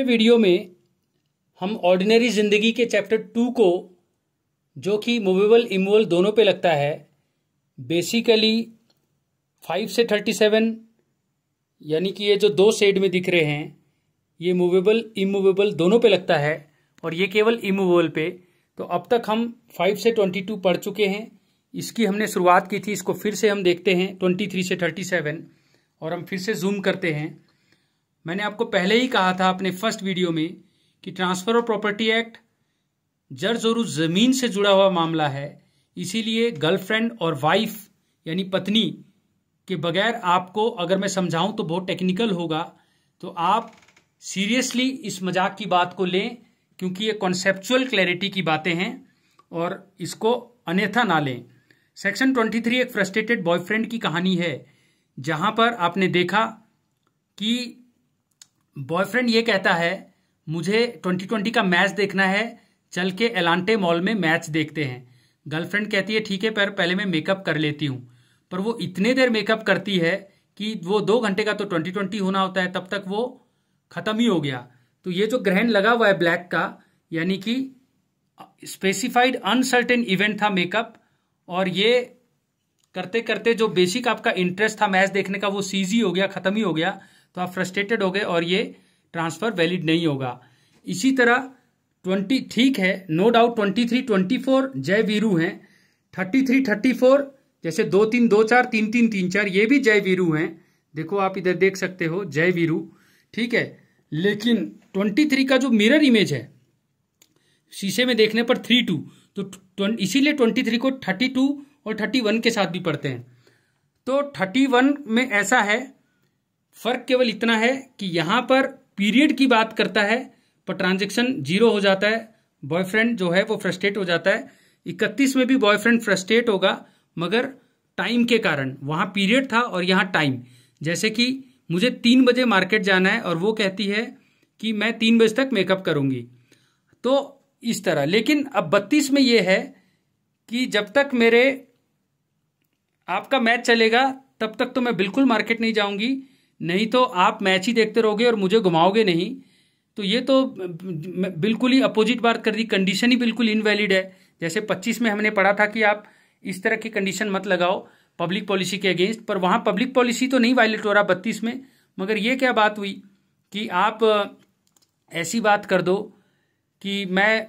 Video में हम ordinary जिंदगी के चैप्टर 2 को, जो कि मूवेबल इमूवेबल दोनों पे लगता है, बेसिकली 5 से 37 यानी कि ये जो दो शेड में दिख रहे हैं ये मूवेबल इमूवेबल दोनों पे लगता है और ये केवल इमूवेबल पे। तो अब तक हम 5 से 22 पढ़ चुके हैं। इसकी हमने शुरुआत की थी, इसको फिर से हम देखते हैं 23 से 37 और हम फिर से जूम करते हैं। मैंने आपको पहले ही कहा था अपने फर्स्ट वीडियो में कि ट्रांसफर ऑफ प्रॉपर्टी एक्ट जर जमीन से जुड़ा हुआ मामला है, इसीलिए गर्लफ्रेंड और वाइफ यानी पत्नी के बगैर आपको अगर मैं समझाऊं तो बहुत टेक्निकल होगा, तो आप सीरियसली इस मजाक की बात को लें क्योंकि ये कॉन्सेप्चुअल क्लैरिटी की बातें हैं और इसको अन्यथा ना लें। सेक्शन 23 एक फ्रस्ट्रेटेड बॉयफ्रेंड की कहानी है, जहां पर आपने देखा कि बॉयफ्रेंड ये कहता है मुझे 2020 का मैच देखना है, चल के एलांटे मॉल में मैच देखते हैं। गर्लफ्रेंड कहती है ठीक है पर पहले मैं मेकअप कर लेती हूँ, पर वो इतने देर मेकअप करती है कि वो 2 घंटे का तो 2020 होना होता है, तब तक वो खत्म ही हो गया। तो ये जो ग्रहण लगा हुआ है ब्लैक का, यानी कि स्पेसिफाइड अनसर्टेन इवेंट था मेकअप, और ये करते करते जो बेसिक आपका इंटरेस्ट था मैच देखने का वो सीज ही हो गया, खत्म ही हो गया। तो आप फ्रस्ट्रेटेड हो गए और ये ट्रांसफर वैलिड नहीं होगा। इसी तरह 20 ठीक है, नो डाउट 23, 24 जय वीरू हैं, 33, 34 जैसे 2, 3, 2, 4, 3, 3, 3, 4 ये भी जय वीरू हैं। देखो आप इधर देख सकते हो जय वीरू, ठीक है। लेकिन 23 का जो मिरर इमेज है शीशे में देखने पर 32, तो इसीलिए 23 को 32 और 31 के साथ भी पढ़ते हैं। तो 31 में ऐसा है, फर्क केवल इतना है कि यहां पर पीरियड की बात करता है पर ट्रांजैक्शन 0 हो जाता है, बॉयफ्रेंड जो है वो फ्रस्ट्रेट हो जाता है। 31 में भी बॉयफ्रेंड फ्रस्ट्रेट होगा मगर टाइम के कारण, वहां पीरियड था और यहां टाइम। जैसे कि मुझे 3 बजे मार्केट जाना है और वो कहती है कि मैं 3 बजे तक मेकअप करूंगी, तो इस तरह। लेकिन अब 32 में ये है कि जब तक मेरे आपका मैच चलेगा तब तक तो मैं बिल्कुल मार्केट नहीं जाऊंगी, नहीं तो आप मैच ही देखते रहोगे और मुझे घुमाओगे नहीं। तो ये तो बिल्कुल ही अपोजिट बात कर दी, कंडीशन ही बिल्कुल इनवैलिड है। जैसे 25 में हमने पढ़ा था कि आप इस तरह की कंडीशन मत लगाओ पब्लिक पॉलिसी के अगेंस्ट, पर वहां पब्लिक पॉलिसी तो नहीं वायलेट हो रहा 32 में, मगर ये क्या बात हुई कि आप ऐसी बात कर दो कि मैं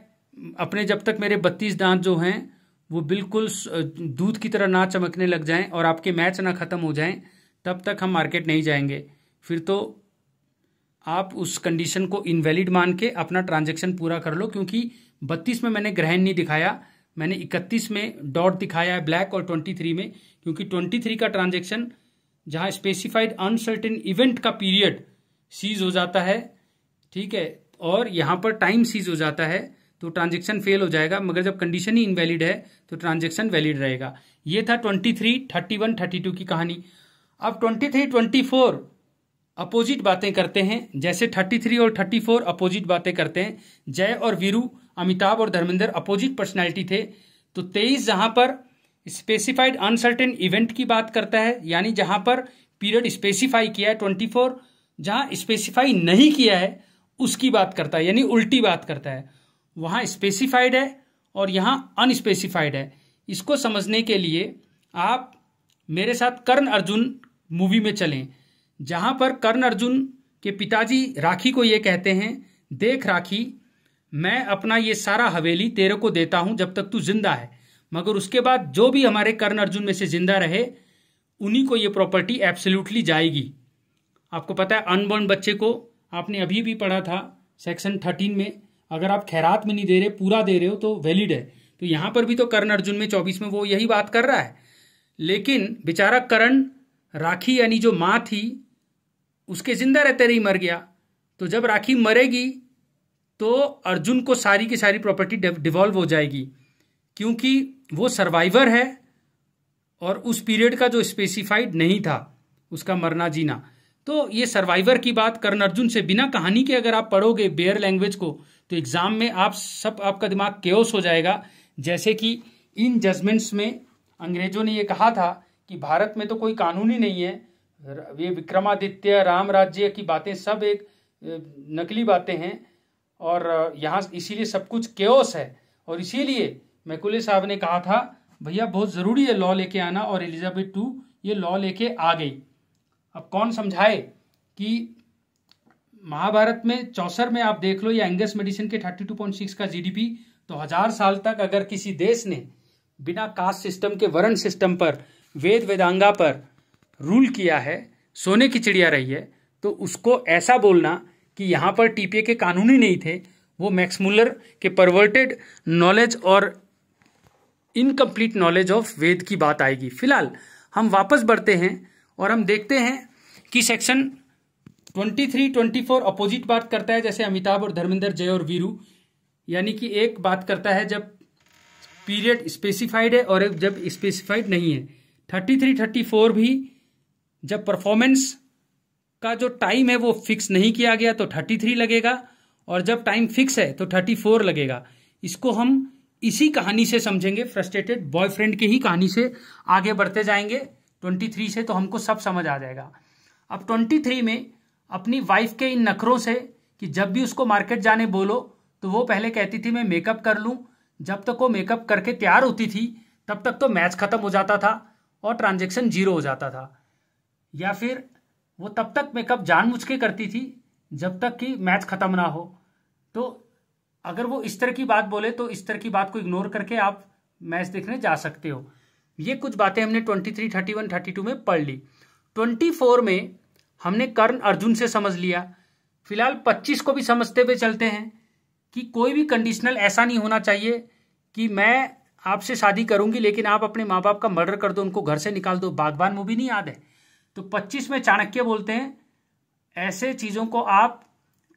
अपने जब तक मेरे 32 दांत जो हैं वो बिल्कुल दूध की तरह ना चमकने लग जाएं और आपके मैच ना ख़त्म हो जाएं तब तक हम मार्केट नहीं जाएंगे। फिर तो आप उस कंडीशन को इनवैलिड मान के अपना ट्रांजैक्शन पूरा कर लो, क्योंकि 32 में मैंने ग्रहण नहीं दिखाया, मैंने 31 में डॉट दिखाया है ब्लैक और 23 में, क्योंकि 23 का ट्रांजैक्शन जहां स्पेसिफाइड अनसर्टेन इवेंट का पीरियड सीज हो जाता है, ठीक है, और यहां पर टाइम सीज हो जाता है, तो ट्रांजैक्शन फेल हो जाएगा। मगर जब कंडीशन ही इनवैलिड है तो ट्रांजैक्शन वैलिड रहेगा। ये था 23, 31, 32 की कहानी। अब 23, 24 अपोजिट बातें करते हैं, जैसे 33 और 34 अपोजिट बातें करते हैं। जय और वीरू, अमिताभ और धर्मेंद्र अपोजिट पर्सनैलिटी थे। तो 23 जहां पर स्पेसिफाइड अनसर्टेन इवेंट की बात करता है, यानी जहां पर पीरियड स्पेसिफाई किया है। 24 जहां स्पेसिफाई नहीं किया है उसकी बात करता है, यानी उल्टी बात करता है। वहां स्पेसिफाइड है और यहां अनस्पेसिफाइड है। इसको समझने के लिए आप मेरे साथ कर्ण अर्जुन मूवी में चलें, जहां पर कर्ण अर्जुन के पिताजी राखी को ये कहते हैं, देख राखी, मैं अपना ये सारा हवेली तेरे को देता हूं जब तक तू जिंदा है, मगर उसके बाद जो भी हमारे कर्ण अर्जुन में से जिंदा रहे उन्हीं को ये प्रॉपर्टी एब्सोल्युटली जाएगी। आपको पता है अनबॉर्न बच्चे को आपने अभी भी पढ़ा था सेक्शन 13 में, अगर आप खैरात में नहीं दे रहे पूरा दे रहे हो तो वैलिड है। तो यहां पर भी तो कर्ण अर्जुन में 24 में वो यही बात कर रहा है। लेकिन बेचारा कर्ण राखी यानी जो मां थी उसके जिंदा रहते ही मर गया, तो जब राखी मरेगी तो अर्जुन को सारी की सारी प्रॉपर्टी डिवॉल्व हो जाएगी, क्योंकि वो सर्वाइवर है और उस पीरियड का जो स्पेसिफाइड नहीं था उसका मरना जीना। तो ये सर्वाइवर की बात कर्ण अर्जुन से बिना कहानी के अगर आप पढ़ोगे बेयर लैंग्वेज को तो एग्जाम में आपका दिमाग केओस हो जाएगा। जैसे कि इन जजमेंट्स में अंग्रेजों ने ये कहा था कि भारत में तो कोई कानून ही नहीं है, ये विक्रमादित्य राम राज्य की बातें सब एक नकली बातें हैं और यहाँ इसीलिए सब कुछ केओस है। और इसीलिए मैकुले साहब ने कहा था भैया बहुत ज़रूरी है लॉ लेके आना, और एलिजाबेथ टू ये लॉ लेके आ गई। अब कौन समझाए कि महाभारत में चौसर में आप देख लो या एंगस मेडिसिन के 32.6 का जीडीपी, तो 1000 साल तक अगर किसी देश ने बिना कास्ट सिस्टम के वर्ण सिस्टम पर, वेद वेदांगा पर रूल किया है, सोने की चिड़िया रही है, तो उसको ऐसा बोलना कि यहाँ पर टीपीए के कानून ही नहीं थे, वो मैक्स मुलर के परवर्टेड नॉलेज और इनकम्प्लीट नॉलेज ऑफ वेद की बात आएगी। फिलहाल हम वापस बढ़ते हैं और हम देखते हैं कि सेक्शन 23-24 अपोजिट बात करता है, जैसे अमिताभ और धर्मेंद्र, जय और वीरू, यानी कि एक बात करता है जब पीरियड स्पेसिफाइड है और एक जब स्पेसिफाइड नहीं है। 33-34 भी जब परफॉर्मेंस का जो टाइम है वो फिक्स नहीं किया गया तो 33 लगेगा, और जब टाइम फिक्स है तो 34 लगेगा। इसको हम इसी कहानी से समझेंगे, फ्रस्ट्रेटेड बॉयफ्रेंड की ही कहानी से आगे बढ़ते जाएंगे 23 से, तो हमको सब समझ आ जाएगा। अब 23 में अपनी वाइफ के इन नखरों से कि जब भी उसको मार्केट जाने बोलो तो वो पहले कहती थी मैं मेकअप कर लूँ, जब तक वो मेकअप करके तैयार होती थी तब तक तो मैच खत्म हो जाता था और ट्रांजैक्शन जीरो हो जाता था, या फिर वो तब तक मेकअप जानबूझ के करती थी जब तक कि मैच खत्म ना हो। तो अगर वो इस तरह की बात बोले तो इस तरह की बात को इग्नोर करके आप मैच देखने जा सकते हो। ये कुछ बातें हमने 23, 31, 32 में पढ़ ली। 24 में हमने कर्ण अर्जुन से समझ लिया। फिलहाल 25 को भी समझते हुए चलते हैं कि कोई भी कंडीशनल ऐसा नहीं होना चाहिए कि मैं आपसे शादी करूंगी लेकिन आप अपने माँ बाप का मर्डर कर दो, उनको घर से निकाल दो। बागबान मूवी नहीं याद है? तो 25 में चाणक्य बोलते हैं ऐसे चीज़ों को आप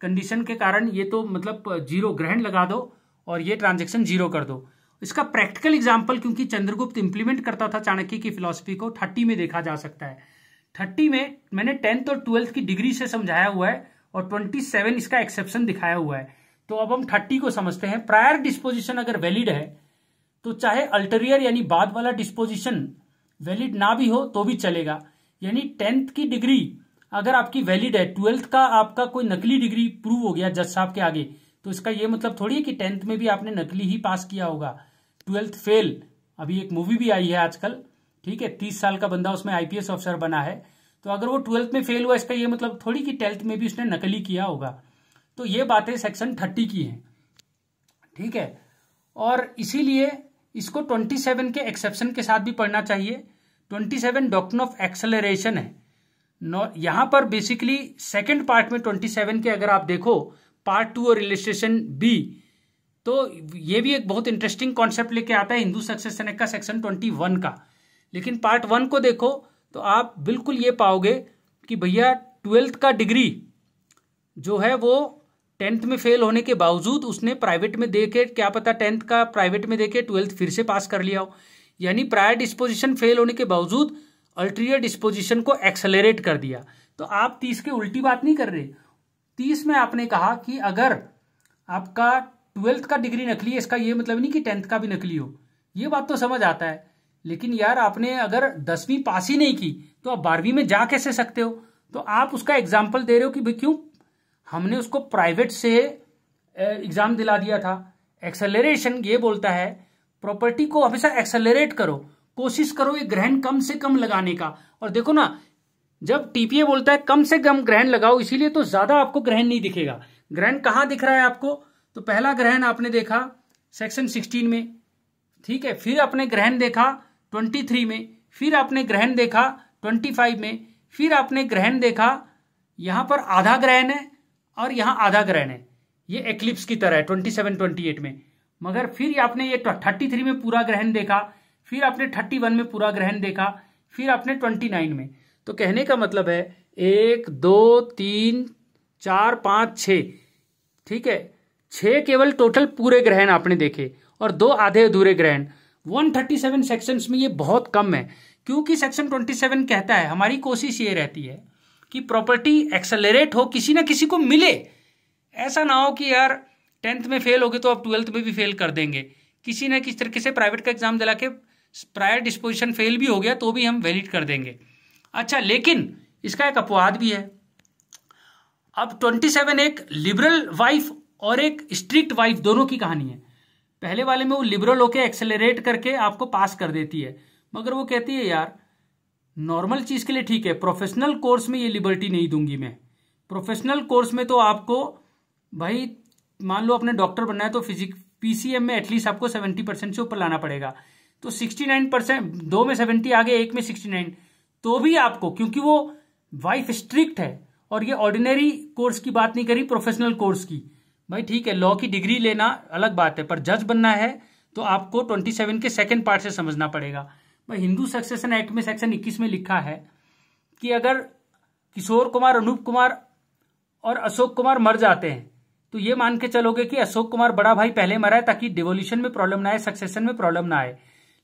कंडीशन के कारण ये तो मतलब जीरो ग्रहण लगा दो और ये ट्रांजैक्शन जीरो कर दो। इसका प्रैक्टिकल एग्जाम्पल क्योंकि चंद्रगुप्त इंप्लीमेंट करता था चाणक्य की फिलॉसफी को, 30 में देखा जा सकता है। 30 में मैंने 10th और 12th की डिग्री से समझाया हुआ है और 27 इसका एक्सेप्शन दिखाया हुआ है। तो अब हम 30 को समझते हैं। प्रायर डिस्पोजिशन अगर वैलिड है तो चाहे अल्टरियर यानी बाद वाला डिस्पोजिशन वैलिड ना भी हो तो भी चलेगा। यानी 10th की डिग्री अगर आपकी वैलिड है, 12th का आपका कोई नकली डिग्री प्रूव हो गया जज साहब के आगे, तो इसका ये मतलब थोड़ी है कि 10th में भी आपने नकली ही पास किया होगा, 12th फेल। अभी एक मूवी भी आई है आजकल, ठीक है, 30 साल का बंदा उसमें आईपीएस ऑफिसर बना है। तो अगर वो 12th में फेल हुआ इसका ये मतलब थोड़ी कि 10th में भी उसने नकली किया होगा। तो ये बातें सेक्शन 30 की हैं, ठीक है। और इसीलिए इसको 27 के एक्सेप्शन के साथ भी पढ़ना चाहिए। 27 डॉक्ट्रिन ऑफ एक्सेलरेशन है। यहां पर बेसिकली सेकंड पार्ट में 27 के अगर आप देखो पार्ट 2 और इलिस्ट्रेशन बी, तो ये भी एक बहुत इंटरेस्टिंग कॉन्सेप्ट लेके आता है हिंदू सक्सेशन एक्ट का सेक्शन 21 का। लेकिन पार्ट 1 को देखो तो आप बिल्कुल ये पाओगे कि भैया 12th का डिग्री जो है वो 10th में फेल होने के बावजूद उसने प्राइवेट में दे के, क्या पता 10th का प्राइवेट में दे के 12th फिर से पास कर लिया हो। यानी प्रायर डिस्पोजिशन फेल होने के बावजूद अल्टीरियर डिस्पोजिशन को एक्सेलरेट कर दिया। तो आप 30 के उल्टी बात नहीं कर रहे। 30 में आपने कहा कि अगर आपका 12th का डिग्री नकली है इसका ये मतलब नहीं कि 10th का भी नकली हो। ये बात तो समझ आता है, लेकिन यार आपने अगर 10वीं पास ही नहीं की तो आप 12वीं में जा कैसे सकते हो? तो आप उसका एग्जाम्पल दे रहे हो कि भाई क्यों, हमने उसको प्राइवेट से एग्जाम दिला दिया था। एक्सेलरेशन ये बोलता है प्रॉपर्टी को हमेशा एक्सेलरेट करो, कोशिश करो ये ग्रहण कम से कम लगाने का। और देखो ना, जब टीपीए बोलता है कम से कम ग्रहण लगाओ, इसीलिए तो ज्यादा आपको ग्रहण नहीं दिखेगा। ग्रहण कहां दिख रहा है आपको? तो पहला ग्रहण आपने देखा सेक्शन 16 में, ठीक है, फिर आपने ग्रहण देखा 23 में, फिर आपने ग्रहण देखा 25 में, फिर आपने ग्रहण देखा यहां पर आधा ग्रहण है और यहां आधा ग्रहण है, ये एक्लिप्स की तरह है 27-28 में। मगर फिर आपने ये 33 में पूरा ग्रहण देखा, फिर आपने 31 में पूरा ग्रहण देखा, फिर आपने 29 में। तो कहने का मतलब है 1 2 3 4 5 6, ठीक है, 6 केवल टोटल पूरे ग्रहण आपने देखे और 2 आधे अधूरे ग्रहण। 137 सेक्शंस में ये बहुत कम है, क्योंकि सेक्शन 27 कहता है, हमारी कोशिश ये रहती है कि प्रॉपर्टी एक्सेलरेट हो, किसी ना किसी को मिले। ऐसा ना हो कि यार 10th में फेल हो गए तो अब 12th में भी फेल कर देंगे। किसी ना किसी तरीके से प्राइवेट का एग्जाम दिला के प्रायर डिस्पोजिशन फेल भी हो गया तो भी हम वैलिड कर देंगे। अच्छा, लेकिन इसका एक अपवाद भी है। अब 27 एक लिबरल वाइफ और एक स्ट्रिक्ट वाइफ दोनों की कहानी है। पहले वाले में वो लिबरल होके एक्सेलरेट करके आपको पास कर देती है, मगर वो कहती है यार नॉर्मल चीज के लिए ठीक है, प्रोफेशनल कोर्स में ये लिबर्टी नहीं दूंगी मैं। प्रोफेशनल कोर्स में तो आपको भाई मान लो अपने डॉक्टर बनना है तो पीसीएम में एटलीस्ट आपको 70% से ऊपर लाना पड़ेगा। तो 69%, 2 में 70 आ गए, 1 में 69, तो भी आपको, क्योंकि वो वाइफ स्ट्रिक्ट है। और ये ऑर्डिनरी कोर्स की बात नहीं करी, प्रोफेशनल कोर्स की। भाई ठीक है, लॉ की डिग्री लेना अलग बात है, पर जज बनना है तो आपको 27 के सेकंड पार्ट से समझना पड़ेगा। भाई हिंदू सक्सेशन एक्ट में सेक्शन 21 में लिखा है कि अगर किशोर कुमार, अनूप कुमार और अशोक कुमार मर जाते हैं तो ये मान के चलोगे कि अशोक कुमार बड़ा भाई पहले मरा है ताकि डिवोल्यूशन में प्रॉब्लम ना आए, सक्सेशन में प्रॉब्लम ना आए।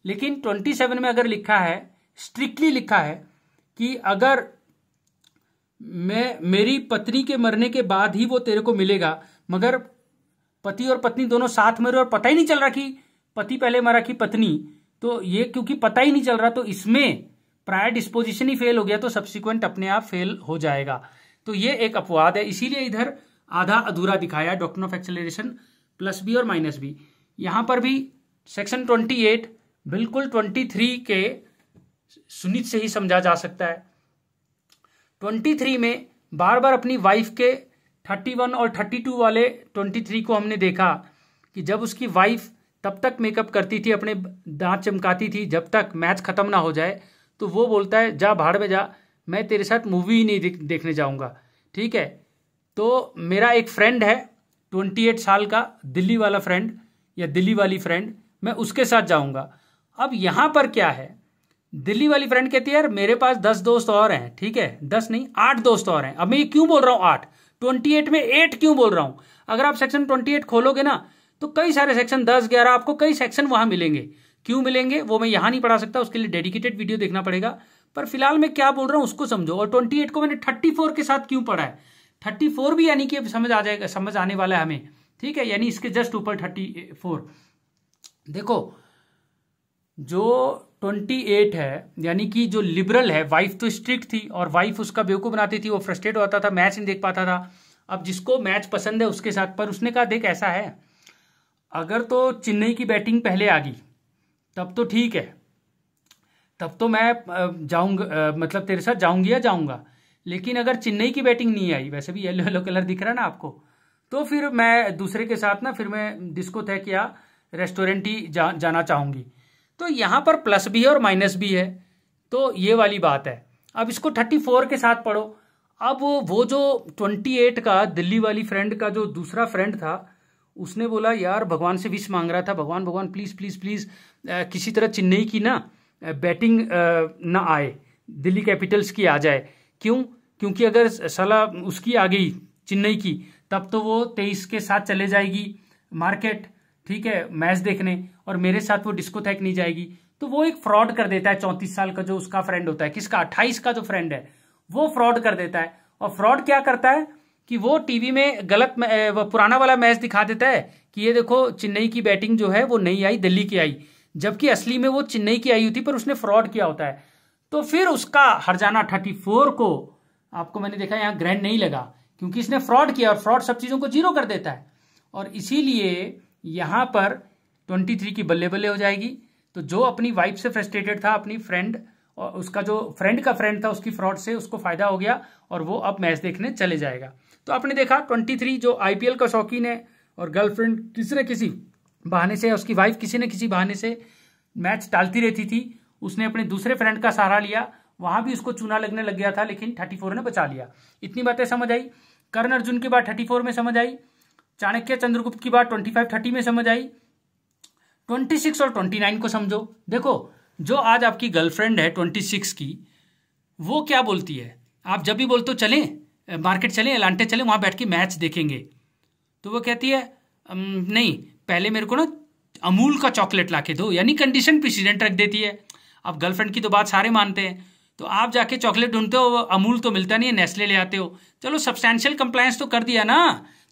लेकिन 27 में अगर लिखा है, स्ट्रिक्टली लिखा है कि अगर मेरी पत्नी के मरने के बाद ही वो तेरे को मिलेगा, मगर पति और पत्नी दोनों साथ मरे और पता ही नहीं चल रहा कि पति पहले मरा कि पत्नी, तो ये क्योंकि पता ही नहीं चल रहा तो इसमें प्रायर डिस्पोजिशन ही फेल हो गया तो सब्सिक्वेंट अपने आप फेल हो जाएगा। तो ये एक अपवाद है, इसीलिए इधर आधा अधूरा दिखाया doctrine of acceleration plus B और माइनस बी। यहां पर भी सेक्शन 28 बिल्कुल 23 के सुनित से ही समझा जा सकता है। 23 में बार बार अपनी वाइफ के 31 और 32 वाले 23 को हमने देखा कि जब उसकी वाइफ तब तक मेकअप करती थी, अपने दांत चमकाती थी जब तक मैच खत्म ना हो जाए, तो वो बोलता है जा भाड़ में जा, मैं तेरे साथ मूवी ही नहीं देखने जाऊंगा। ठीक है, तो मेरा एक फ्रेंड है 28 साल का, दिल्ली वाला फ्रेंड या दिल्ली वाली फ्रेंड, मैं उसके साथ जाऊंगा। अब यहां पर क्या है, दिल्ली वाली फ्रेंड कहती है यार मेरे पास 10 दोस्त और हैं, ठीक है 10 नहीं 8 दोस्त और हैं। अब मैं ये क्यों बोल रहा हूं 8, 28 में 8 क्यों बोल रहा हूं? अगर आप सेक्शन 28 खोलोगे ना तो कई सारे सेक्शन 10, 11 आपको कई सेक्शन वहां मिलेंगे। क्यों मिलेंगे वो मैं यहां नहीं पढ़ा सकता, उसके लिए डेडिकेटेड वीडियो देखना पड़ेगा। पर फिलहाल मैं क्या बोल रहा हूं उसको समझो। और 28 को मैंने 34 के साथ क्यों पढ़ा है, 34 भी यानी कि समझ आ जाएगा, समझ आने वाला है हमें। ठीक है, यानी इसके जस्ट ऊपर 34। देखो जो 28 है यानी कि जो लिबरल है, वाइफ तो स्ट्रिक्ट थी और वाइफ उसका बेवकूफ बनाती थी, वो फ्रस्ट्रेट होता था, मैच नहीं देख पाता था। अब जिसको मैच पसंद है उसके साथ, पर उसने कहा देख ऐसा है, अगर तो चेन्नई की बैटिंग पहले आ गई तब तो ठीक है, तब तो मैं जाऊंगा, मतलब तेरे साथ जाऊंगी या जाऊंगा। लेकिन अगर चेन्नई की बैटिंग नहीं आई, वैसे भी येलो येलो कलर दिख रहा है ना आपको, तो फिर मैं दूसरे के साथ ना, फिर मैं डिस्को तय किया, रेस्टोरेंट ही जाना चाहूंगी। तो यहां पर प्लस भी है और माइनस भी है, तो ये वाली बात है। अब इसको 34 के साथ पढ़ो। अब वो जो 28 का दिल्ली वाली फ्रेंड का जो दूसरा फ्रेंड था, उसने बोला यार भगवान से विश मांग रहा था, भगवान भगवान प्लीज प्लीज प्लीज किसी तरह चेन्नई की ना बैटिंग ना आए, दिल्ली कैपिटल्स की आ जाए। क्यों? क्योंकि अगर साला उसकी आ गई चेन्नई की, तब तो वो 23 के साथ चले जाएगी मार्केट, ठीक है, मैच देखने, और मेरे साथ वो डिस्को तक नहीं जाएगी। तो वो एक फ्रॉड कर देता है, 34 साल का जो उसका फ्रेंड होता है, किसका 28 का जो फ्रेंड है वो फ्रॉड कर देता है। और फ्रॉड क्या करता है कि वो टीवी में गलत पुराना वाला मैच दिखा देता है कि ये देखो चेन्नई की बैटिंग जो है वो नहीं आई, दिल्ली की आई, जबकि असली में वो चेन्नई की आई होती, पर उसने फ्रॉड किया होता है। तो फिर उसका हर्जाना 34 को आपको मैंने देखा यहाँ ग्रैंड नहीं लगा, क्योंकि इसने फ्रॉड किया, और फ्रॉड सब चीजों को जीरो कर देता है। और इसीलिए यहां पर 23 की बल्ले बल्ले हो जाएगी। तो जो अपनी वाइफ से फ्रस्ट्रेटेड था, अपनी फ्रेंड, और उसका जो फ्रेंड का फ्रेंड था, उसकी फ्रॉड से उसको फायदा हो गया और वो अब मैच देखने चले जाएगा। तो आपने देखा 23 जो आईपीएल का शौकीन है और गर्लफ्रेंड किसी न किसी बहाने से, उसकी वाइफ किसी न किसी बहाने से मैच टालती रहती थी, उसने अपने दूसरे फ्रेंड का सहारा लिया, वहां भी उसको चूना लगने लग गया था, लेकिन 34 ने बचा लिया। इतनी बातें समझ आई। कर्ण अर्जुन की बात 34 में समझ आई। चाणक्य चंद्रगुप्त की बात 25-30 में समझ आई। 26 और 29 को समझो। देखो जो आज आपकी गर्लफ्रेंड है 26 की, वो क्या बोलती है, आप जब भी बोलते हो चलें मार्केट चलें, एलांटे चलें, वहां बैठ के मैच देखेंगे, तो वो कहती है नहीं पहले मेरे को ना अमूल का चॉकलेट लाके दो, यानी कंडीशन प्रेसिडेंट रख देती है। अब गर्लफ्रेंड की तो बात सारे मानते हैं, तो आप जाके चॉकलेट ढूंढते हो, अमूल तो मिलता नहीं है, नेस्ले ले आते हो। चलो सब्सटैंशियल कंप्लायंस तो कर दिया ना,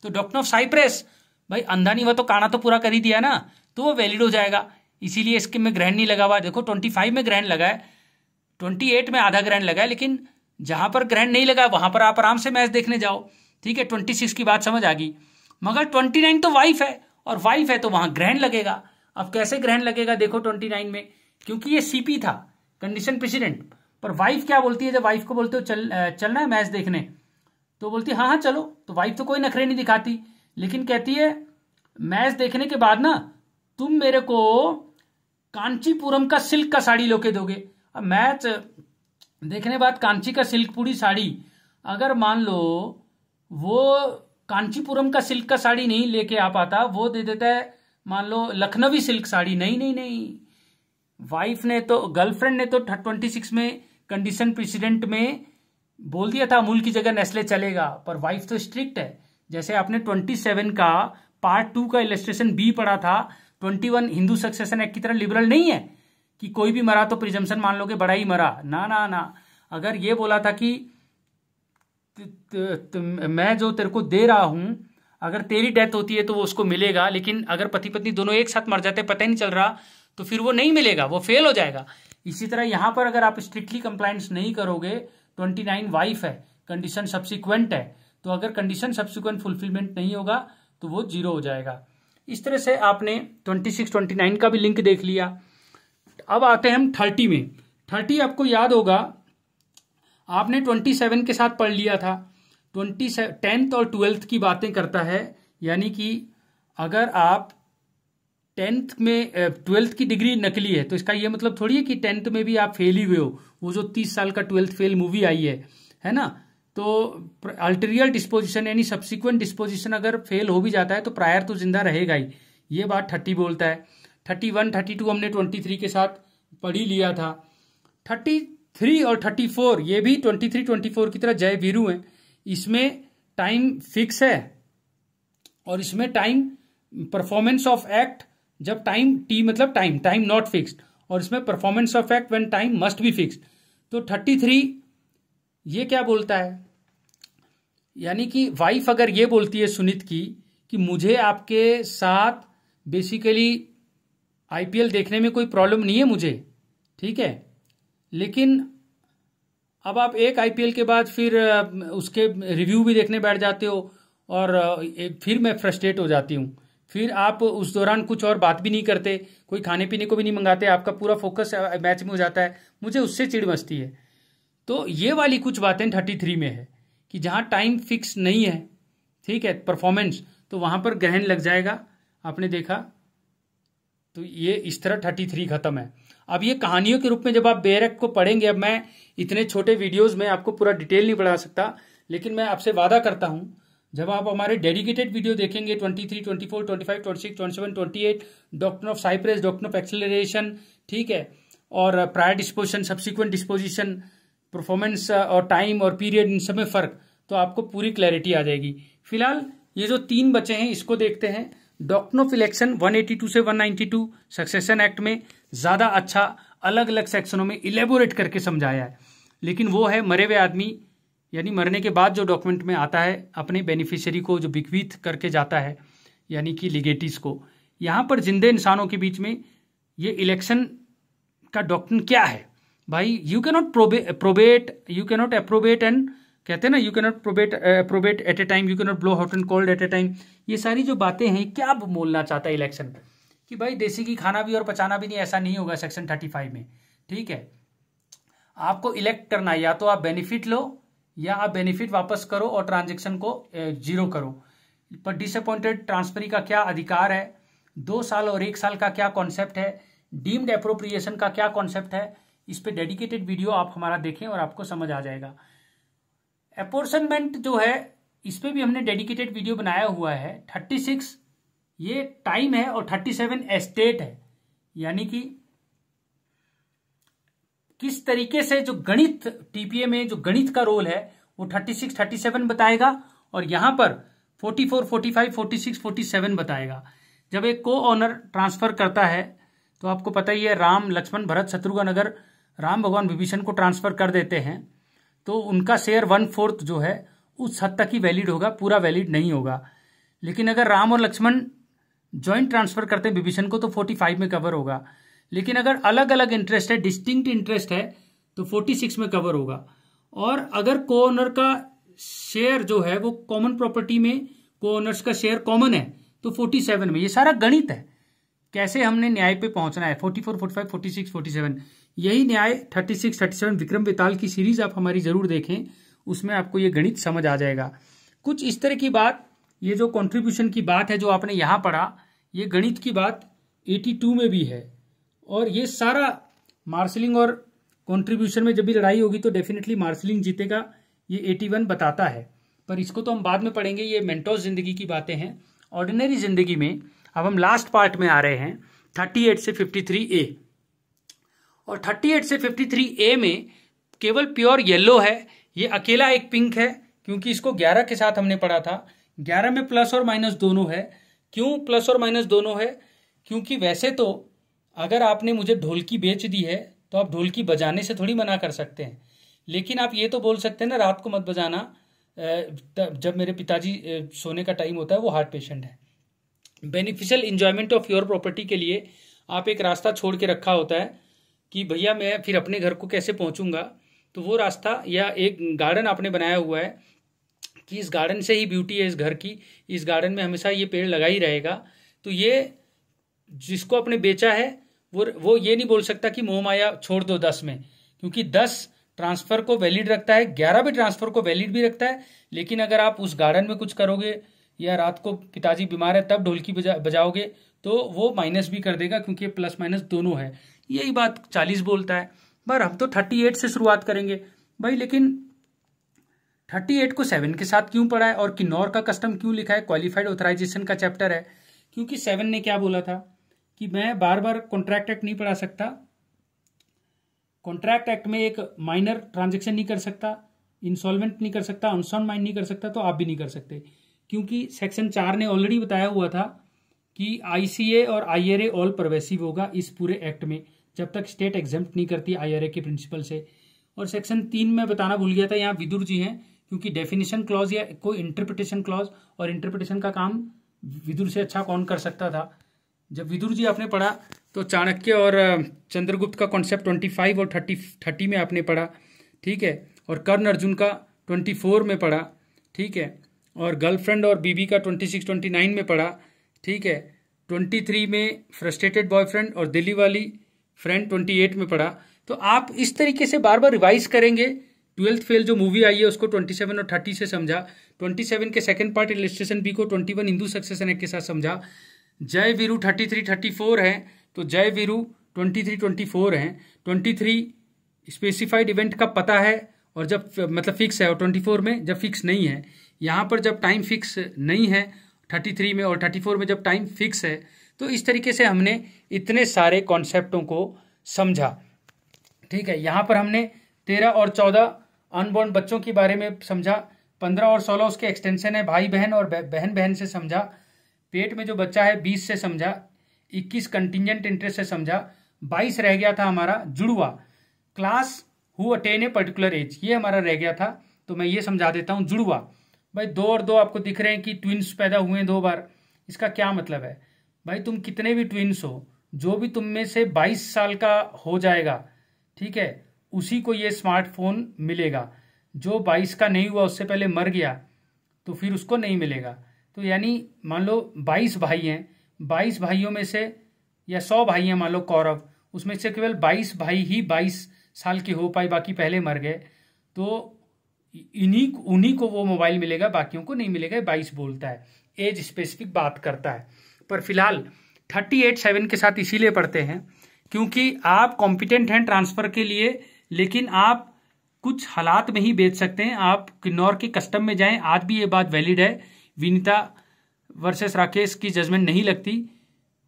तो डॉक्टर ऑफ साइप्रेस भाई अंधा नहीं हुआ तो काना तो पूरा कर ही दिया ना, तो वो वैलिड हो जाएगा। इसीलिए इसके में ग्रहण नहीं लगा हुआ। देखो 25 में ग्रहण लगा है, 28 में आधा ग्रहण लगा है, लेकिन जहां पर ग्रहण नहीं लगा वहां पर आप आराम से मैच देखने जाओ। ठीक है, 26 की बात समझ आ गई। मगर 29 तो वाइफ है, और वाइफ है तो वहां ग्रहण लगेगा। अब कैसे ग्रहण लगेगा देखो 29 में, क्योंकि ये सीपी था, कंडीशन प्रेसिडेंट। पर वाइफ क्या बोलती है, जब वाइफ को बोलते हो चलना है मैच देखने, तो बोलती है हाँ हाँ चलो। तो वाइफ तो कोई नखरे नहीं दिखाती, लेकिन कहती है मैच देखने के बाद ना तुम मेरे को कांचीपुरम का सिल्क का साड़ी लोके दोगे। अब मैच देखने बाद कांची का सिल्क पूरी साड़ी, अगर मान लो वो कांचीपुरम का सिल्क का साड़ी नहीं लेके आ पाता, वो दे देता है मान लो लखनवी सिल्क साड़ी। नहीं नहीं नहीं, वाइफ ने तो, गर्लफ्रेंड ने तो 26 में कंडीशन प्रेसिडेंट में बोल दिया था अमूल की जगह नेस्ले चलेगा, पर वाइफ तो स्ट्रिक्ट है। जैसे आपने 27 का पार्ट 2 का इलस्ट्रेशन बी पढ़ा था, 21 हिंदू सक्सेशन एक्ट की तरह लिबरल नहीं है कि कोई भी मरा तो प्रिजम्पशन मान लो कि बड़ा ही मरा। ना ना ना, अगर ये बोला था कि मैं जो तेरे को दे रहा हूं, अगर तेरी डेथ होती है तो वो उसको मिलेगा, लेकिन अगर पति पत्नी दोनों एक साथ मर जाते पता ही नहीं चल रहा तो फिर वो नहीं मिलेगा, वो फेल हो जाएगा। इसी तरह यहां पर अगर आप स्ट्रिक्टली कंप्लायंस नहीं करोगे, 29 वाइफ है, कंडीशन सब्सिक्वेंट है, तो अगर कंडीशन सब्सिक्वेंट फुलफिलमेंट नहीं होगा तो वो 0 हो जाएगा। इस तरह से आपने 26 29 का भी लिंक देख लिया। अब आते हैं हम 30 में। 30 आपको याद होगा, आपने 27 के साथ पढ़ लिया था। 10th और 12th की बातें करता है, यानी कि अगर आप 10th में 12th की डिग्री नकली है तो इसका ये मतलब थोड़ी है कि 10th में भी आप फेल ही हुए हो। वो जो 30 साल का 12th फेल मूवी आई है ना, तो अल्टीरियर डिस्पोजिशन यानी सब्सिक्वेंट डिस्पोजिशन अगर फेल हो भी जाता है तो प्रायर तो जिंदा रहेगा ही। ये बात 30 बोलता है। 31 32 हमने 23 के साथ पढ़ ही लिया था। 33 और 34 ये भी 23 24 की तरह जय वीरू है। इसमें टाइम फिक्स है और इसमें टाइम परफॉर्मेंस ऑफ एक्ट, जब टाइम टी मतलब टाइम नॉट फिक्स्ड, और इसमें performance of act when time must be fixed. तो 33 ये क्या बोलता है, यानी कि वाइफ अगर ये बोलती है सुनीत की कि मुझे आपके साथ बेसिकली आईपीएल देखने में कोई प्रॉब्लम नहीं है मुझे, ठीक है, लेकिन अब आप एक आईपीएल के बाद फिर उसके रिव्यू भी देखने बैठ जाते हो और फिर मैं फ्रस्ट्रेट हो जाती हूँ। फिर आप उस दौरान कुछ और बात भी नहीं करते, कोई खाने पीने को भी नहीं मंगाते, आपका पूरा फोकस मैच में हो जाता है, मुझे उससे चिढ़ मचती है। तो ये वाली कुछ बातें 33 में है कि जहाँ टाइम फिक्स नहीं है, ठीक है, परफॉर्मेंस, तो वहाँ पर ग्रहण लग जाएगा। आपने देखा, तो ये इस तरह 33 खत्म है। अब ये कहानियों के रूप में जब आप बेरक को पढ़ेंगे, अब मैं इतने छोटे वीडियोस में आपको पूरा डिटेल नहीं पढ़ा सकता, लेकिन मैं आपसे वादा करता हूं जब आप हमारे डेडिकेटेड वीडियो देखेंगे 23, 24, 25, 26, 27, 28, doctrine of Cypress, doctrine of acceleration, ठीक है, और prior disposition, subsequent disposition, performance और टाइम और पीरियड, इन सब में फर्क, तो आपको पूरी क्लैरिटी आ जाएगी। फिलहाल ये जो 3 बचे हैं इसको देखते हैं। डॉक्ट्रिन ऑफ इलेक्शन 182 से 192 सक्सेशन एक्ट में ज्यादा अच्छा अलग अलग सेक्शनों में इलेबोरेट करके समझाया है, लेकिन वो है मरे हुए आदमी, यानी मरने के बाद जो डॉक्यूमेंट में आता है अपने बेनिफिशियरी को जो बिक्वीथ करके जाता है, यानी कि लिगेटीज को। यहाँ पर जिंदे इंसानों के बीच में ये इलेक्शन का डॉक्ट्रिन क्या है भाई। You cannot probate, you cannot approbate, and कहते हैं ना you cannot probate at a time, you cannot blow hot and cold at a time. ये सारी जो बातें हैं, क्या बोलना चाहता है इलेक्शन कि भाई देसी की खाना भी और पचाना भी नहीं, ऐसा नहीं होगा सेक्शन 35 में, ठीक है। आपको इलेक्ट करना है, या तो आप बेनिफिट लो या आप बेनिफिट वापस करो और ट्रांजेक्शन को 0 करो। पर डिसअपॉइंटेड ट्रांसफरी का क्या अधिकार है, 2 साल और 1 साल का क्या कॉन्सेप्ट है, डीम्ड एप्रोप्रिएशन का क्या कॉन्सेप्ट है, इस पे डेडिकेटेड वीडियो आप हमारा देखें और आपको समझ आ जाएगा। अपोर्शनमेंट जो है इस पे भी हमने डेडिकेटेड वीडियो बनाया हुआ है। 36 ये टाइम है और 37 एस्टेट है, यानी कि किस तरीके से जो गणित टीपीए में जो गणित का रोल है वो 36 37 बताएगा, और यहां पर 44 45 46 47 बताएगा। जब एक को ऑनर ट्रांसफर करता है तो आपको पता ही है, राम लक्ष्मण भरत शत्रुघ्न अगर राम भगवान विभीषण को ट्रांसफर कर देते हैं तो उनका शेयर 1/4 जो है उस हद तक ही वैलिड होगा, पूरा वैलिड नहीं होगा। लेकिन अगर राम और लक्ष्मण ज्वाइंट ट्रांसफर करते हैं विभीषण को तो 45 में कवर होगा। लेकिन अगर अलग अलग इंटरेस्ट है, डिस्टिंक्ट इंटरेस्ट है, तो 46 में कवर होगा। और अगर को ओनर का शेयर जो है वो कॉमन प्रॉपर्टी में को ओनर्स का शेयर कॉमन है, तो 47 में। ये सारा गणित है, कैसे हमने न्याय पे पहुंचना है। 44, 45, 46, 47 यही न्याय 36, 37 विक्रम बेताल की सीरीज आप हमारी जरूर देखें, उसमें आपको ये गणित समझ आ जाएगा। कुछ इस तरह की बात, ये जो कंट्रीब्यूशन की बात है जो आपने यहां पढ़ा, ये गणित की बात 82 में भी है। और ये सारा मार्शलिंग और कंट्रीब्यूशन में जब भी लड़ाई होगी तो डेफिनेटली मार्शलिंग जीतेगा, ये 81 बताता है। पर इसको तो हम बाद में पढ़ेंगे, ये मेंटोस जिंदगी की बातें हैं। ऑर्डिनरी जिंदगी में अब हम लास्ट पार्ट में आ रहे हैं, 38 से 53A। और 38 से 53A में केवल प्योर येलो है, ये अकेला एक पिंक है, क्योंकि इसको 11 के साथ हमने पढ़ा था। 11 में प्लस और माइनस दोनों है। क्यों प्लस और माइनस दोनों है? क्योंकि वैसे तो अगर आपने मुझे ढोलकी बेच दी है तो आप ढोलकी बजाने से थोड़ी मना कर सकते हैं, लेकिन आप ये तो बोल सकते हैं ना रात को मत बजाना, जब मेरे पिताजी सोने का टाइम होता है, वो हार्ट पेशेंट है। Beneficial enjoyment of your property के लिए आप एक रास्ता छोड़ के रखा होता है कि भैया मैं फिर अपने घर को कैसे पहुंचूंगा, तो वो रास्ता या एक गार्डन आपने बनाया हुआ है कि इस गार्डन से ही ब्यूटी है इस घर की, इस गार्डन में हमेशा ये पेड़ लगा ही रहेगा। तो ये जिसको आपने बेचा है वो ये नहीं बोल सकता कि मोह माया छोड़ दो 10 में, क्योंकि 10 ट्रांसफर को वैलिड रखता है, 11 भी ट्रांसफर को वैलिड भी रखता है। लेकिन अगर आप उस गार्डन में कुछ करोगे या रात को पिताजी बीमार है तब ढोलकी बजाओगे तो वो माइनस भी कर देगा, क्योंकि प्लस माइनस दोनों है। यही बात 40 बोलता है। पर हम तो 38 से शुरुआत करेंगे भाई। लेकिन 38 को 7 के साथ क्यों पढ़ा है और किन्नौर का कस्टम क्यों लिखा है? क्वालिफाइड ऑथराइजेशन का चैप्टर है। क्योंकि 7 ने क्या बोला था कि मैं बार बार कॉन्ट्रैक्ट एक्ट नहीं पढ़ा सकता, कॉन्ट्रैक्ट एक्ट में एक माइनर ट्रांजेक्शन नहीं कर सकता, इंसॉल्वेंट नहीं कर सकता, अनसाउंड माइंड नहीं कर सकता, तो आप भी नहीं कर सकते। क्योंकि सेक्शन 4 ने ऑलरेडी बताया हुआ था कि आईसीए और आईआरए ऑल परवेसिव होगा इस पूरे एक्ट में, जब तक स्टेट एग्जेम्प्ट नहीं करती आईआरए के प्रिंसिपल से। और सेक्शन 3 में बताना भूल गया था, यहाँ विदुर जी हैं, क्योंकि डेफिनेशन क्लॉज या कोई इंटरप्रिटेशन क्लॉज, और इंटरप्रिटेशन का काम विदुर से अच्छा कौन कर सकता था। जब विदुर जी आपने पढ़ा तो चाणक्य और चंद्रगुप्त का कॉन्सेप्ट 25 और 30 में आपने पढ़ा, ठीक है। और कर्ण अर्जुन का 24 में पढ़ा, ठीक है। और गर्लफ्रेंड और बीबी का 26, 29 में पढ़ा, ठीक है। 23 में फ्रस्ट्रेटेड बॉयफ्रेंड और दिल्ली वाली फ्रेंड 28 में पढ़ा। तो आप इस तरीके से बार बार रिवाइज करेंगे। 12th फेल जो मूवी आई है उसको 27 और 30 से समझा, 27 के सेकंड पार्ट इलस्ट्रेशन बी को 21 हिंदू सक्सेशन एक्ट के साथ समझा। जय वीरू 33, 34 है, तो जय वीरू 23, 24 है। 23 स्पेसिफाइड इवेंट का पता है और जब मतलब फिक्स है, और 24 में जब फिक्स नहीं है। यहाँ पर जब टाइम फिक्स नहीं है 33 में और 34 में जब टाइम फिक्स है, तो इस तरीके से हमने इतने सारे कॉन्सेप्टों को समझा, ठीक है। यहाँ पर हमने 13 और 14 अनबॉर्न बच्चों के बारे में समझा, 15 और 16 उसके एक्सटेंशन है, भाई बहन और बहन बहन से समझा, पेट में जो बच्चा है 20 से समझा, 21 कंटिजेंट इंटरेस्ट से समझा, 22 रह गया था हमारा जुड़वा, class who attain a particular age, ये हमारा रह गया था। तो मैं ये समझा देता हूँ। जुड़वा भाई 2 और 2 आपको दिख रहे हैं कि ट्विंस पैदा हुए हैं 2 बार। इसका क्या मतलब है भाई? तुम कितने भी ट्विंस हो, जो भी तुम में से 22 साल का हो जाएगा, ठीक है, उसी को ये स्मार्टफोन मिलेगा। जो 22 का नहीं हुआ, उससे पहले मर गया, तो फिर उसको नहीं मिलेगा। तो यानी मान लो 22 भाई हैं, 22 भाइयों में से या 100 भाई हैं मान लो कौरव, उसमें से केवल 22 भाई ही 22 साल के हो पाए, बाकी पहले मर गए। तो उन्हीं को वो मोबाइल मिलेगा, बाकियों को नहीं मिलेगा। 22 बोलता है, एज स्पेसिफिक बात करता है। पर फिलहाल 38 7 के साथ इसीलिए पढ़ते हैं क्योंकि आप कॉम्पिटेंट हैं ट्रांसफर के लिए, लेकिन आप कुछ हालात में ही बेच सकते हैं। आप किन्नौर के कस्टम में जाएं, आज भी ये बात वैलिड है। विनीता वर्सेस राकेश की जजमेंट नहीं लगती,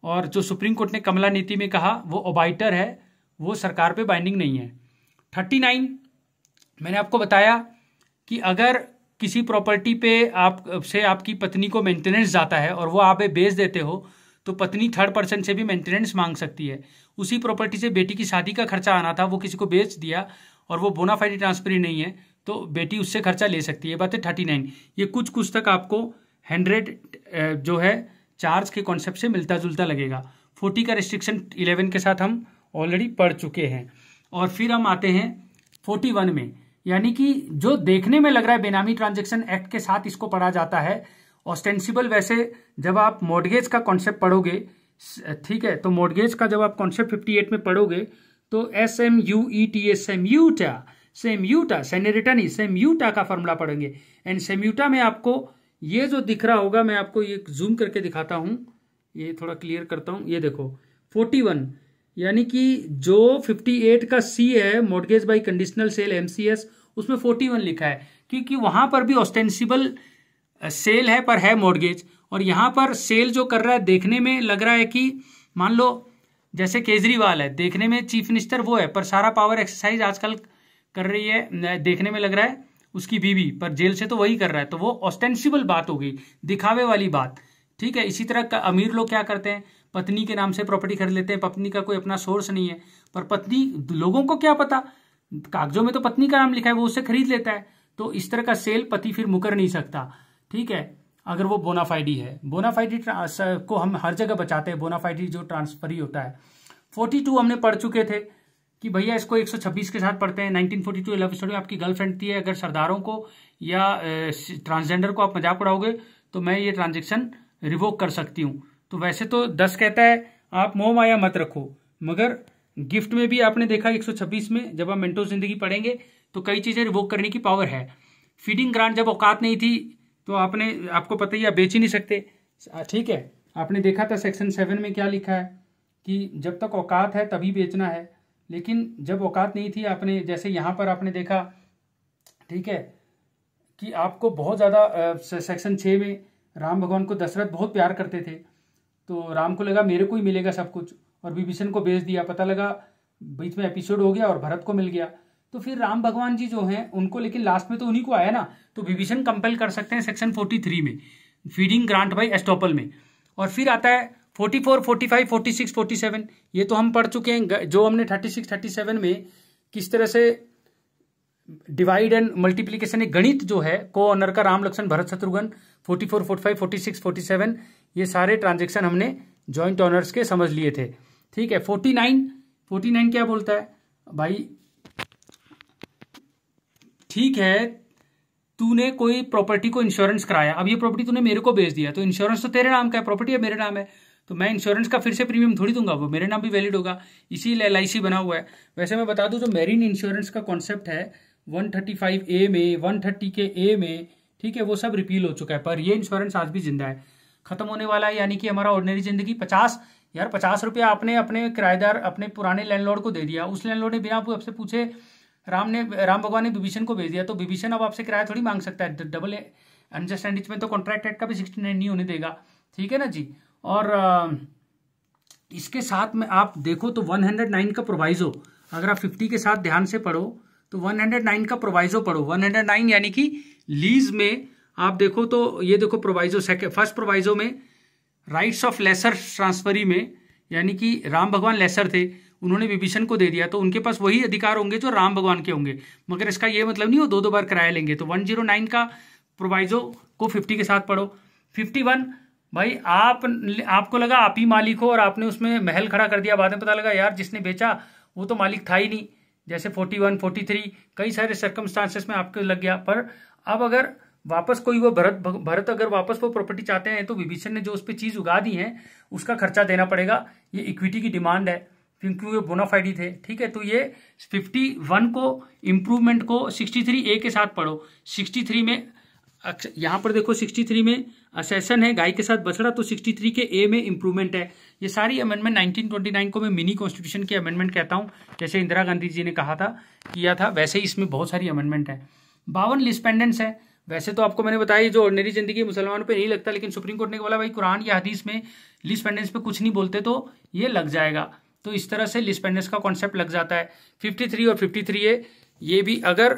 और जो सुप्रीम कोर्ट ने कमला नीति में कहा वो ओबाइटर है, वो सरकार पे बाइंडिंग नहीं है। 39 मैंने आपको बताया कि अगर किसी प्रॉपर्टी पे आपकी पत्नी को मेंटेनेंस जाता है और वो आप बेच देते हो, तो पत्नी थर्ड पर्सन से भी मेंटेनेंस मांग सकती है। उसी प्रॉपर्टी से बेटी की शादी का खर्चा आना था, वो किसी को बेच दिया और वो बोनाफाइड ट्रांसफर नहीं है, तो बेटी उससे खर्चा ले सकती है। बात है 39। ये कुछ तक आपको 100 जो है चार्ज के कॉन्सेप्ट से मिलता जुलता लगेगा। 40 का रिस्ट्रिक्शन 11 के साथ हम ऑलरेडी पढ़ चुके हैं। और फिर हम आते हैं 41 में। यानी कि जो देखने में लग रहा है बेनामी ट्रांजैक्शन एक्ट के साथ इसको पढ़ा जाता है। ऑस्टेंसिबल वैसे जब आप मॉर्गेज का कॉन्सेप्ट पढ़ोगे, ठीक है, तो मॉर्गेज का जब आप कॉन्सेप्ट 58 में पढ़ोगे तो SMUETA सेम्यूटा सेनेरिटा नहीं सेम्यूटा का फॉर्मूला पढ़ेंगे। एंड सेम्यूटा में आपको ये जो दिख रहा होगा, मैं आपको ये जूम करके दिखाता हूं, ये थोड़ा क्लियर करता हूं, ये देखो 41, यानी कि जो 58 का C है mortgage by conditional cell MCS, उसमें 41 लिखा है क्योंकि वहां पर भी ऑस्टेंसिबल सेल है पर है मॉर्गेज। और यहां पर सेल जो कर रहा है देखने में लग रहा है कि मान लो जैसे केजरीवाल है, देखने में चीफ मिनिस्टर वो है पर सारा पावर एक्सरसाइज आजकल कर रही है, देखने में लग रहा है उसकी बीवी, पर जेल से तो वही कर रहा है, तो वो ऑस्टेंसिबल बात हो गई, दिखावे वाली बात। ठीक है, इसी तरह अमीर लोग क्या करते हैं, पत्नी के नाम से प्रॉपर्टी खरीद लेते हैं, पत्नी का कोई अपना सोर्स नहीं है, पर पत्नी, लोगों को क्या पता, कागजों में तो पत्नी का नाम लिखा है, वो उससे खरीद लेता है। तो इस तरह का सेल पति फिर मुकर नहीं सकता। ठीक है, अगर वो बोनाफाइडी है, बोनाफाइडी को हम हर जगह बचाते हैं, बोनाफाइडी जो ट्रांसफरी होता है। 42 हमने पढ़ चुके थे कि भैया इसको 126 के साथ पढ़ते हैं। 1942 लव स्टोरी, आपकी गर्लफ्रेंड थी, अगर सरदारों को या ट्रांसजेंडर को आप मजाक उड़ाओगे तो मैं ये ट्रांजेक्शन रिवोक कर सकती हूँ। तो वैसे तो 10 कहता है आप मोह माया मत रखो, मगर गिफ्ट में भी आपने देखा 126 में जब आप मेंटो जिंदगी पढ़ेंगे तो कई चीजें रिवोक करने की पावर है। फीडिंग ग्रांट जब औकात नहीं थी तो आपको पता ही, आप बेच ही नहीं सकते। ठीक है, आपने देखा था सेक्शन 7 में क्या लिखा है कि जब तक औकात है तभी बेचना है, लेकिन जब औकात नहीं थी, आपने जैसे यहाँ पर आपने देखा, ठीक है, कि आपको बहुत ज़्यादा सेक्शन 6 में राम भगवान को दशरथ बहुत प्यार करते थे, तो राम को लगा मेरे को ही मिलेगा सब कुछ, और विभीषण को बेच दिया, पता लगा बीच में एपिसोड हो गया और भरत को मिल गया। तो फिर राम भगवान जी जो हैं उनको, लेकिन लास्ट में तो उन्हीं को आया ना, तो विभीषण कंपेल कर सकते हैं सेक्शन 43 में, फीडिंग ग्रांट बाई एस्टॉपल में। और फिर आता है 44, 45, 46, 47, ये तो हम पढ़ चुके हैं, जो हमने 36, 37 में किस तरह से डिवाइड एंड मल्टीप्लीकेशन, एक गणित जो है को ऑनर का, राम लक्ष्मण भरत शत्रुघ्न, 44, 45, 46, 47, ये सारे ट्रांजेक्शन हमने जॉइंट ऑनर्स के समझ लिए थे। ठीक है, 49 क्या बोलता है भाई, ठीक है, तूने कोई प्रॉपर्टी को इंश्योरेंस कराया, अब ये प्रॉपर्टी तूने मेरे को बेच दिया, तो इंश्योरेंस तो तेरे नाम का है, प्रॉपर्टी है मेरे नाम है, तो मैं इंश्योरेंस का फिर से प्रीमियम थोड़ी दूंगा, वो मेरे नाम भी वैलिड होगा, इसीलिए LIC बना हुआ है। वैसे मैं बता दूं, जो मेरीन इंश्योरेंस का कॉन्सेप्ट है 135A में, 130 के A में, ठीक है, वो सब रिपील हो चुका है, पर ये इंश्योरेंस आज भी जिंदा है, खत्म होने वाला है। यानी कि हमारा ऑर्डिनरी जिंदगी 50 रुपया आपने अपने किराएदार, अपने पुराने लैंडलॉर्ड को दे दिया, उस लैंडलॉर्ड ने बिना आपसे पूछे राम भगवान ने विभीषण को भेज दिया, तो विभीषण अब आपसे किराया थोड़ी मांग सकता है, डबल अनजस्ट में तो कॉन्ट्रैक्ट एक्ट का भी 69 नहीं होने देगा। ठीक है ना जी। और इसके साथ में आप देखो तो 109 का प्रोवाइजो, अगर आप 50 के साथ ध्यान से पढ़ो तो 109 का प्रोवाइजो पढ़ो। 109 यानी कि लीज में आप देखो तो ये देखो प्रोवाइजो, फर्स्ट प्रोवाइजो में राइट्स ऑफ लेसर ट्रांसफरी में, यानी कि राम भगवान लेसर थे, उन्होंने विभीषण को दे दिया, तो उनके पास वही अधिकार होंगे जो राम भगवान के होंगे, मगर इसका ये मतलब नहीं वो दो बार किराया लेंगे। तो 109 का प्रोवाइजो को 50 के साथ पढ़ो। 51 भाई आपको लगा आप ही मालिक हो और आपने उसमें महल खड़ा कर दिया, बाद में पता लगा यार जिसने बेचा वो तो मालिक था ही नहीं, जैसे 41, 43 कई सारे सर्कमस्टांसेस में आपको लग गया। पर अब अगर वापस कोई वो भरत अगर वापस वो प्रॉपर्टी चाहते हैं तो विभीषण ने जो उस पर चीज उगा दी है उसका खर्चा देना पड़ेगा, ये इक्विटी की डिमांड है क्योंकि वो बोनाफाइडी थे। ठीक है, तो ये 51 को इम्प्रूवमेंट को 63A के साथ पढ़ो। 63 में यहाँ पर देखो 63 में असेसन है, गाय के साथ बछड़ा, तो 63 के A में इम्प्रूवमेंट है। ये सारी अमेंडमेंट 1929 को मैं मिनी कॉन्स्टिट्यूशन की अमेंडमेंट कहता हूँ, जैसे इंदिरा गांधी जी ने कहा था किया था, वैसे ही इसमें बहुत सारी अमेंडमेंट है। 52 लिस्पेंडेंट्स है। वैसे तो आपको मैंने बताया जो ऑर्डिनरी जिंदगी मुसलमानों पे नहीं लगता, लेकिन सुप्रीम कोर्ट ने बोला भाई कुरान या हदीस में लिस्पेंडेंट्स पे कुछ नहीं बोलते तो ये लग जाएगा, तो इस तरह से लिस्पेंडेंट्स का कॉन्सेप्ट लग जाता है। 53 और 53A ये भी, अगर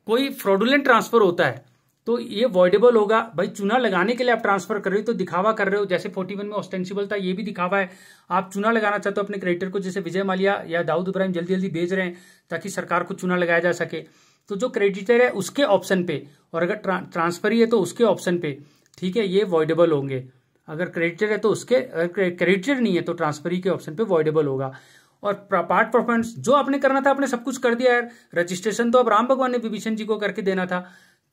कोई फ्रॉडुलेंट ट्रांसफर होता है तो ये वॉइडेबल होगा। भाई चूना लगाने के लिए आप ट्रांसफर कर रहे हो तो दिखावा कर रहे हो, जैसे 41 में ऑस्टेंसिबल था, ये भी दिखावा है। आप चूना लगाना चाहते हो अपने क्रेडिटर को, जैसे विजय माल्या या दाऊद इब्राहिम जल्दी जल्दी भेज रहे हैं ताकि सरकार को चूना लगाया जा सके, तो जो क्रेडिटर है उसके ऑप्शन पे, और अगर ट्रांसफरी है तो उसके ऑप्शन पे, ठीक है, ये वॉइडेबल होंगे। अगर क्रेडिटर है तो उसके, अगर क्रेडिटर नहीं है तो ट्रांसफरी के ऑप्शन पे वॉइडेबल होगा। और पार्ट परफॉर्मेंस जो आपने करना था आपने सब कुछ कर दिया यार। रजिस्ट्रेशन तो अब राम भगवान ने विभीषण जी को करके देना था,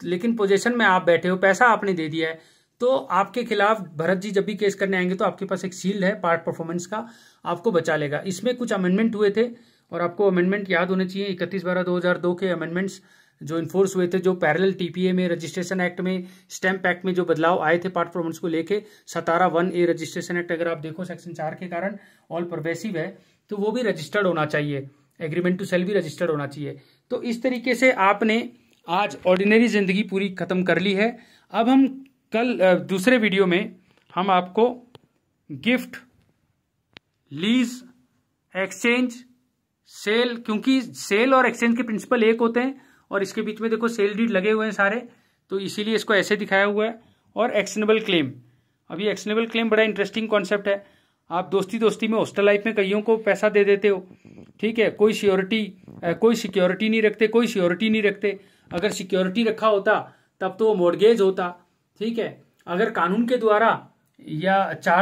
लेकिन पोजीशन में आप बैठे हो, पैसा आपने दे दिया है, तो आपके खिलाफ भरत जी जब भी केस करने आएंगे तो आपके पास एक शील्ड है पार्ट परफॉर्मेंस का, आपको बचा लेगा। इसमें कुछ अमेंडमेंट हुए थे और आपको अमेंडमेंट याद होने चाहिए। 31/12/2002 के अमेंडमेंट्स जो इन्फोर्स हुए थे, जो पैरेलल टीपीए में, रजिस्ट्रेशन एक्ट में, स्टैंप एक्ट में जो बदलाव आए थे पार्ट परफॉर्मेंस को लेके, 17(1)A रजिस्ट्रेशन एक्ट अगर आप देखो सेक्शन 4 के कारण ऑल परवेसिव है, तो वो भी रजिस्टर्ड होना चाहिए, एग्रीमेंट टू सेल भी रजिस्टर्ड होना चाहिए। तो इस तरीके से आपने आज ऑर्डिनरी जिंदगी पूरी खत्म कर ली है। अब हम कल दूसरे वीडियो में हम आपको गिफ्ट, लीज, एक्सचेंज, सेल, क्योंकि सेल और एक्सचेंज के प्रिंसिपल एक होते हैं और इसके बीच में देखो सेल डीड लगे हुए हैं सारे, तो इसीलिए इसको ऐसे दिखाया हुआ है। और एक्शनेबल क्लेम, अभी एक्शनेबल क्लेम बड़ा इंटरेस्टिंग कॉन्सेप्ट है। आप दोस्ती दोस्ती में हॉस्टल लाइफ में कईयों को पैसा दे देते हो, ठीक है, कोई सिक्योरिटी नहीं रखते, कोई श्योरिटी नहीं रखते। अगर सिक्योरिटी रखा होता तब तो वो मॉर्गेज होता, ठीक है। अगर कानून के द्वारा या चार्ज